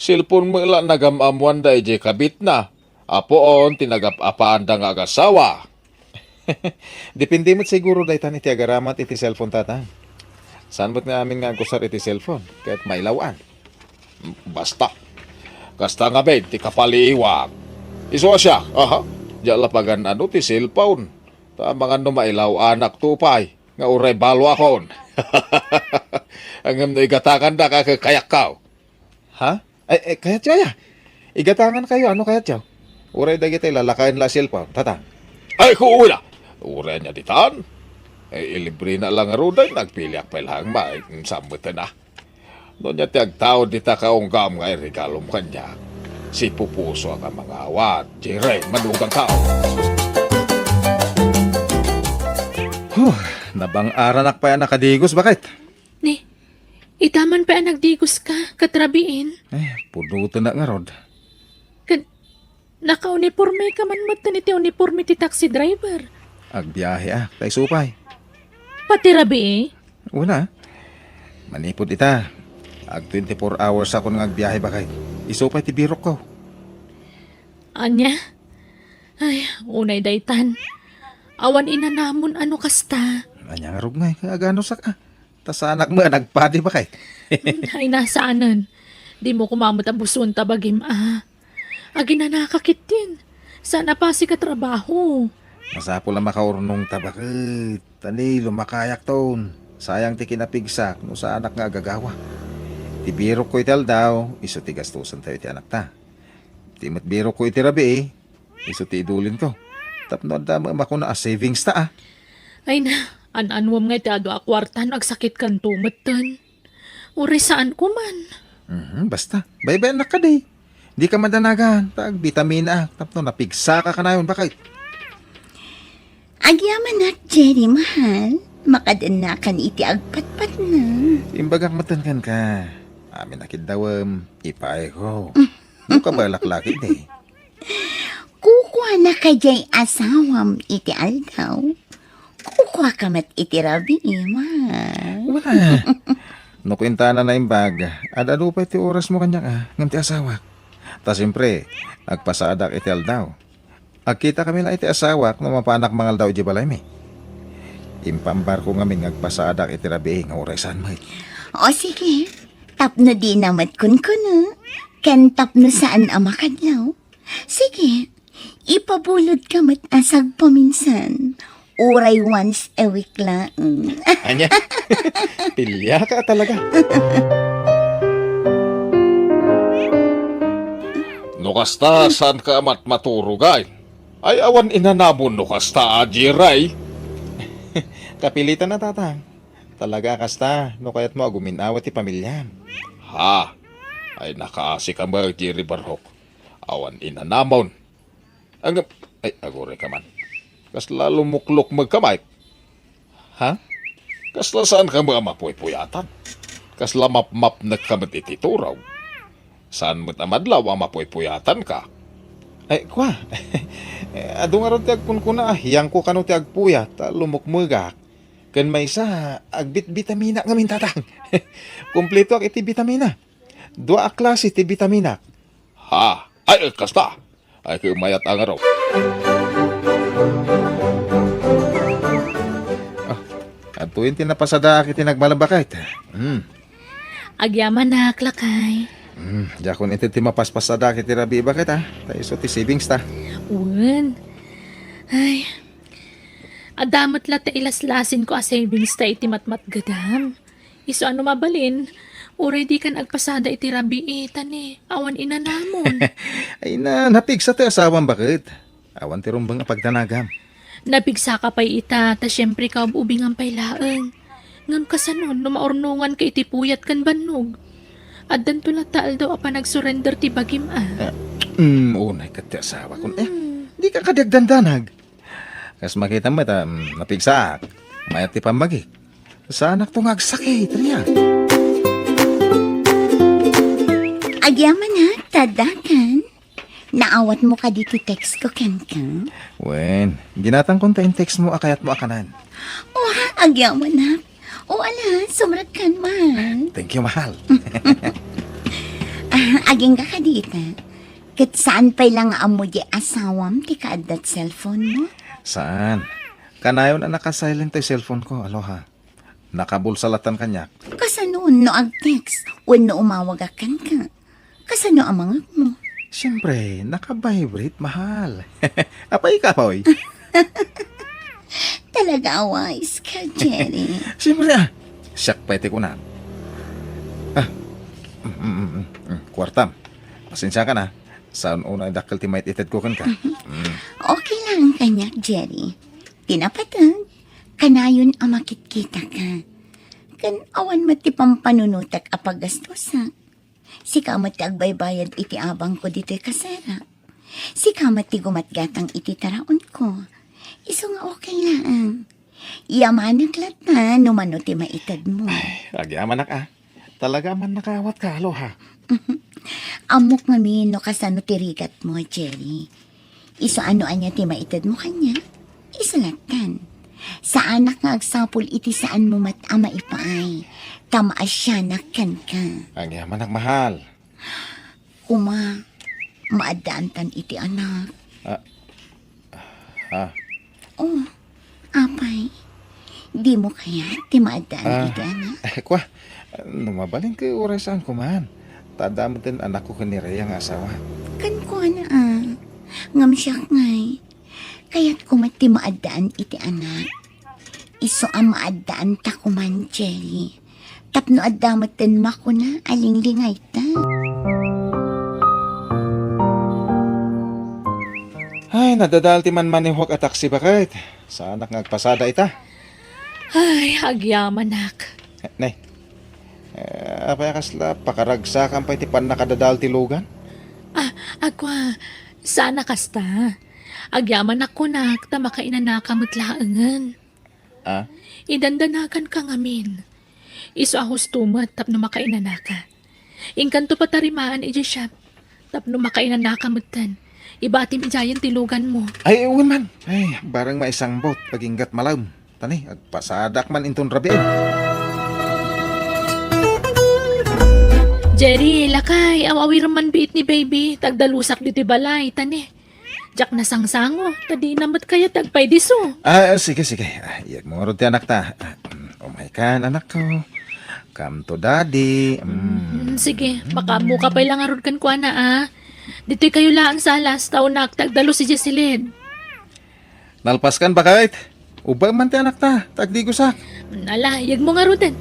Silpon mo ilang nagamamuan da ije kabit na. Apoon tinagap-apaan da nga agasawa. Depende mo siguro dayta ni ti agaramat iti cellphone tatang. Saan ba't nga amin nga kusar iti cellphone? Kahit mailawan. Basta. Kasta nga ben, ti kapaliiwag. Iswa siya, aha. Diyan lapagan ano ti cellphone. Tamang ano mailaw anak tupay. Nga uray balo akon. Ang igatakan da kakakayak kao. Ha? Ay, kaya tiya. Igatangan kayo, ano kaya tiya? Uray da kita ilalakain la cellphone, tata. Ay, kuula. Uray niya ditan. Ay, ilibre na lang aruday, nagpiliak pa lang ba, samutan na. Noon niya tiyag tao dita kaunggam nga regalom kanya. Si Pupuso ang mga awat, Jire, manugang kao. Nabang-ara pa yan nakadigos, bakit? Ni, itaman pa ang nagdigos ka, katrabiin. Punuto na nga, Rod. Naka-uniforme ka man matan iti uniforme ti taxi driver. Agbiyahe tay supay. Pati rabi Una, manipod ita. Ag 24 hours ako nang agbiyahe bakay. Isupay ti birok ko. Anya? Ay, unay daytan. Awan ina namon ano kasta. Anya nga rog ngay, agano sa ka. Tas anak mo, nagpadi bakay. Ay, nasaanan. Di mo kumamot ang buson tabagim Agi na nakakit din. Sana pa si katrabaho. Masapo lang makaurnong tabakit. Tani, lumakayak ton. Sayang ti kinapigsak no sa anak nga agagawa. Ti birok ko ital daw, iso ti gastusan tayo ti anak ta. Ti matbirok ko iti rabi iso ti idulin ko. Tapno da mako na savings ta Ay na, an-anwam nga iti akwartan agsakit kan tumatan. Uri saan ko man. Basta, bye-bye anak ka day. Di ka madanagan, tag vitamina, tapno napigsa ka na yun, bakit? Agyaman na, Jerry, mahal. Makadanakan iti agpatpat na. Imbagak matankan ka. Amin nakidawam, ipay ko. Ano ka ba laklaki day? Kukuha na kajay asawam iti aldaw. Kukuha ka mat iti rabi, mahal. Wala. No kwintana na imbag, adado pa iti oras mo kanya ka, ngam ti asawa. Ta siyempre, agpasadak iti aldaw. Agkita kami na iti asawak no mapanak mangal daw iti balay mi. Impambar ko ngamin agpasadak iti rabi nga orasan mo. O sige, tapno di namat kun kuno. Ken tapno saan amakadlaw. Sige, ipabulod ka mat asag paminsan. Uray once a week lang. Anya? Pilya ka talaga. No kasta, saan ka maturugay? Ay awan inanamon no kasta, Jiray. Kapilitan na tatang. Talaga kasta, no kayat mo aguminawat ti pamilya. Ha? Ay nakaasi ka ba, Jiri Barhok? Awan inanamon. Ay, agore ka man. Kasla lumuklok magkamay. Ha? Kasla saan ka mga mapuy-puyatan? Kasla map-map na kamat itituraw. Saan mo't amadlaw ang mapuy-puyatan ka? Ay, kwa. Ado nga ron ti agkunkuna, hiyang ko kano ti agpuyat, lumukmugak. Kan may isa, agbit-vitamina ngamin tatang. Kompleto ak iti vitamina. 2 klase ti vitamina. Ha? Ay, kasta. Ay, kumayat ang araw. Atuin ti napasada iti nagmalabakit. Agyaman na, klakay. Jakon iti ti mapaspasada iti rabi bakit Tayo so ti savings ta. Uwan. Ay. Adamot la ta ilaslasin ko a savings ta iti matmatgadam. Iso ano mabalin? Uray di kan agpasada iti rabi tani. Awan inanamon. Ay napigsa ti asawan bakit? Awan ti rumbang pagdanagam. Napigsa ka pa'y ita, ta syempre ka ubingan pa'y laeng. Ngam kasanon, numaornungan ka iti puyat kan banog. At danto na taal daw apa nag-surrender ti bagim Unay ka ti asawa ko. Di ka kadagdandanag. Kas makita mo napigsa. Mayat ti pamagi. Sa anak to ngagsakit, riya. Agyaman na, tadakan. Naawat mo ka dito text ko, kan ka? Wen, ginatang konta yung text mo akayat mo akanan. Oh, agyaw mo na. O ala, sumrat kan man. Thank you, mahal. Aging ka dito. Kat saan pa lang amo di asawam ti kaadat cellphone mo? Saan? Kanayon na naka-silent yung cellphone ko, aloha. Nakabulsalatan kanyak. Kasanoon no ag text o no umawagakan ka? Kasano ang mga mo? Siyempre, naka-vibrate, mahal. Apa ikaw, oy? Talaga wise ka, Jerry. Siyempre, siyak pwede ko na. Kwartam, pasensya ka na. Saan una dakal ti might ited ko kan ka? Okay lang kanya, Jerry. Tinapatag, kanayon ang makikita ka. Kan awan mati pampanunutak apagastosa. Si kamat ti agbaybayad iti abang ko dito'y kasera. Si kamat ti gumatgatang iti taraon ko. Iso nga okay lang. Yamanag lat na numano ti maitad mo. Agyaman ka. Talaga man nakawat ka, aloha. Amok ngamin no kasano ti rigat mo, Jerry. Iso ano anya ti maitad mo kanya? Isulatan. Sa anak nga agsapul iti saan mo ama ipaay. Tamaas siya nakan ka. Agyaman mahal. Uma, maadaantan iti anak. Oh, apay. Di mo kaya ti maadaan iti anak? Kwa, numabalin kayo orasan ko man. Tadamutin anak ko kaniraya nga asawa. Kan ko na ngam siya ngay. Kaya't kumati maadaan iti anak. Iso ang maadaan ta kuman, Jerry. Tapno adamatan mako na alinglingay ta. Ay, nadadal ti man manihok at taksi ba kahit? Sa anak ngagpasada ita. Ay, agyaman nak. Nay, apay kasla, pakaragsakan pa iti pan nakadadal ti lugan? Agwa, sana kasta. Agyaman ako nak, ta makainanakamot laangan. Idandanakan ka ngamin. Iso ahos tumat, tapno makainanaka. Ingkanto pa tarimaan iji siya, tapno makainanakamutan. Ibatim ijayan tilugan mo. Ay, uwan man. Ay, barang maisang bot, paginggat malam. Tani, agpasadak man inton rabiin. Jerry, lakay, awawir man biit ni baby, tagdalusak dito balay, tani. Jak na sangsango, tadi namat kaya tagpay diso. Sige. Iyag mo ron ti anak ta. Umay ka, anak ko. Come to daddy. Sige, baka muka pa ilang arod kan kwa na Dito'y kayo laan sa alas, taon na tagdalo si Jessilyn. Nalpaskan ba kahit? Ubang man ti anak ta, tagdigusak. Ala, yag mo nga rutin.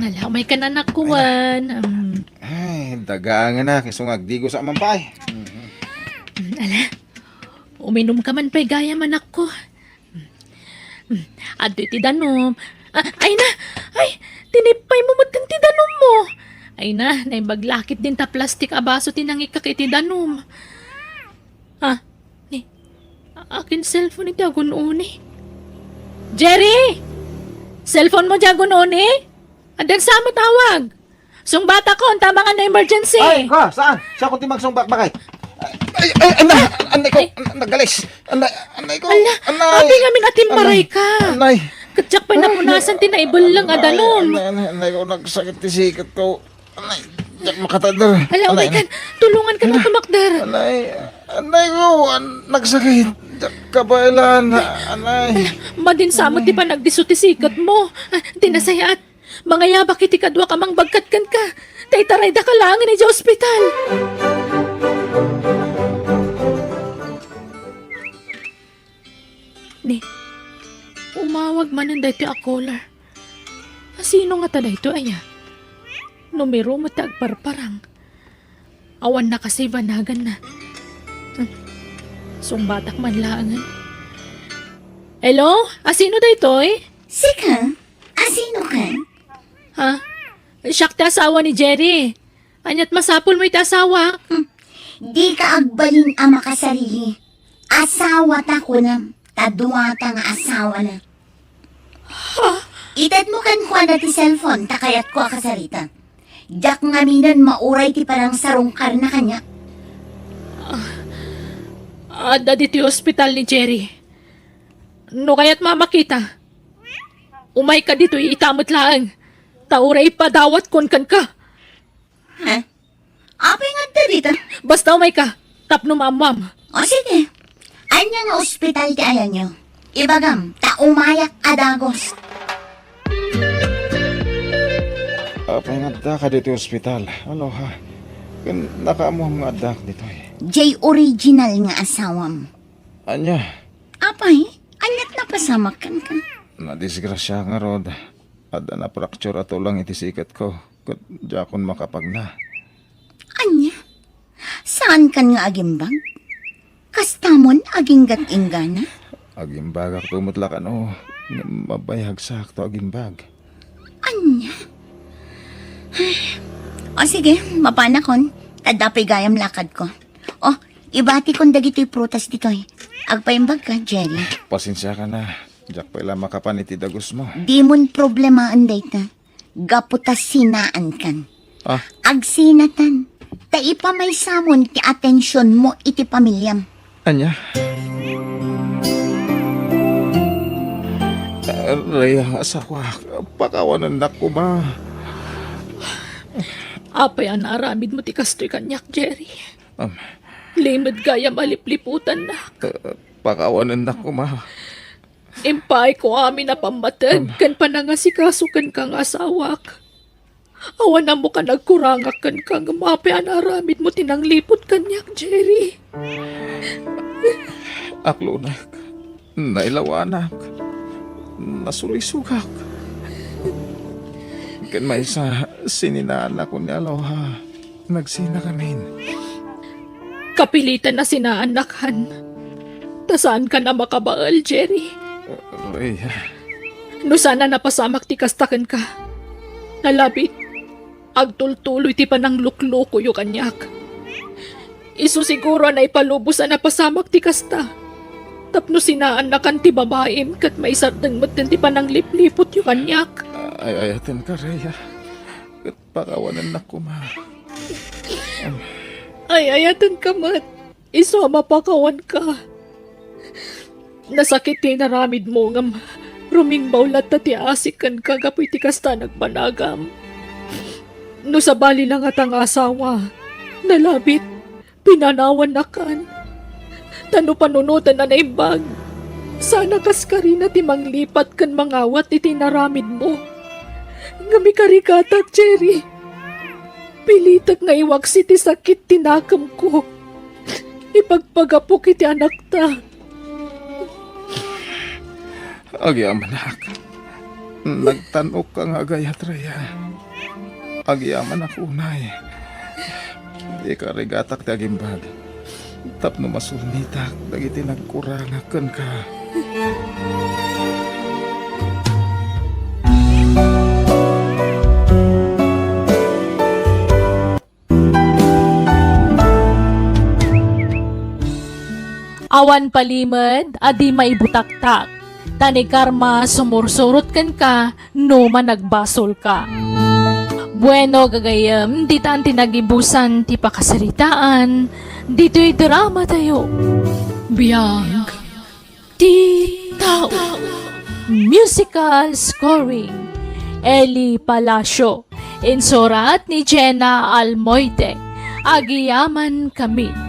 Ala, may kananak kuwan. Ay, dagaan nga na, kisong agdigo sa mampay. Ala, uminom ka man pa'y gaya man ako. At iti danom. Ay na! Ay! Tinipay mo mo ti danom mo! Ay na, naibaglakit din ta plastik abaso tinangikak iti danom. Ni, akin cellphone iti agun uni. Jerry! Cellphone mo di agun uni? Andan sa mo tawag. Sung bata ko, ang tama nga na emergency. Ay, ka, saan? Siya ko timagsong bakbakay. Ay, anay ko, nagalis. Anay ko, Abi ngamin atin maray ka. Anay. Katsak pa napunasan tinaibol lang adanom. Anay ko, nagsakit ti sikat ko. Anay, jak makatadar. Ala, umay kan, tulungan ka na tumakdar. Anay ko, nagsakit. Jak kabailan, anay. Madinsamot di pa nagdisutisikat mo. Tinasayat. Mga yabak iti kadwa ka mang bagkatkan ka. Tay-taray da ka lang ni ospital. Ni, umawag man ang dito a caller. Sino nga tada ito aya? Numero mo tagparparang. Awan na kasi banagan na. Sumbatak man laangan. Hello? Asino da ito eh? Sika, asino ka? Ha? Siyak ti asawa ni Jerry. Anyat masapul mo iti asawa. Di ka agbalin ang makasarili. Asawa ta ko na. Tadwa ta nga asawa na. Itad mo kan kuha na ti cellphone, takayat ko akasarita. Jak nga minan mauray ti parang sarungkar na kanya. Ada dito yung ospital ni Jerry. No kaya't mamakita. Umay ka dito itamot lang. Tauray padawat kon kan ka. Ha? Apay nga ta dito. Basta umay ka. Tapno mamam. O sige. Anya nga ospital ti ayan nyo. Ibagam, umayak adagos. Apay nga da ka dito ospital. Aloha. Kan nakaamuham nga da dito eh. Jay original nga asawam. Anya, Apay, anyat na pasamakan ka. nadisgrasya nga rod. Ada na fracture ato lang itisikat ko. Kat jakon makapagna. Anya? Saan kan nga agimbag? Kastamon aginggat ingana? Agimbag ako tumutla ka no. Mabayhag sakto agimbag. Anya? O sige, mapanakon. Tadapay gayam lakad ko. O, ibati kong dagito'y prutas dito'y. Agpaimbag ka, Jerry. Pasensya ka na. Jak pa ila makapaniti dagos mo. Di mon problema anday ta. Gaputas sinaan kan. Ah, Agsinatan. Ta ipamay samon ti atensyon mo iti pamilyam. anya? Raya, asawa. Pakawanan na ko ba? Apay ang aramid mo ti kastoy kanyak, Jerry. Um, Limod gaya malipliputan na. Pakawanan na ko ma. Impay ko amin na pamatag. Kan panangasikasukan kang asawak. Awan na mo ka nagkurangak kan kang mapay ang aramid mo tinanglipot kanyak, Jerry. Aklunak. Nailawanak. Nasulisugak. Kan may sa sininaan ako ni Aloha. Nagsina kamin. Kapilitan na sinaanakhan. Tasaan ka na makabaal, Jerry? Raya. No sana napasamak ti kastakan ka. Nalabit. Agtultuloy ti panang lukluko yung kanyak. Isu siguro na ipalubusan na pasamak ti kasta. Tapno sinaanakan ti babaim kat may sardang matin ti panang liplipot yung kanyak. Ay, ayatin ka, Raya. At pakawanan na ko ma. Ay, ayatan ka mat. Isu mapakawan ka. Nasakit ti naramid mo ngam. Ruming baulat na ti asikan ka gapoy ti kasta nagbanagam. No sa bali lang at ang asawa. Nalabit. Pinanawan na kan. Tano panunutan na naimbag. Sana kaskari na ti manglipat kan mangawat iti naramid mo. Ngami karikatak, Jerry. Pilitak nga iwaksi ti sakit tinakam ko. Ipagpagapok iti anak ta. Agyaman ak. Nagtanok ka nga gayat, Raya. Agyaman ako unay. Di ka rigatak ti agimbag. Tapno masulnitak. Dagiti nagkurangakan ka. Awan palimad, adi maibutaktak. Tani karma sumursurot kan ka, no man nagbasol ka. Bueno gagayam, di taan tinagibusan ti pakasaritaan, dito'y drama tayo. Biyag, ti tao. Musical scoring, Eli Palacio. Insurat ni Jenna Almoite. Agiyaman kami.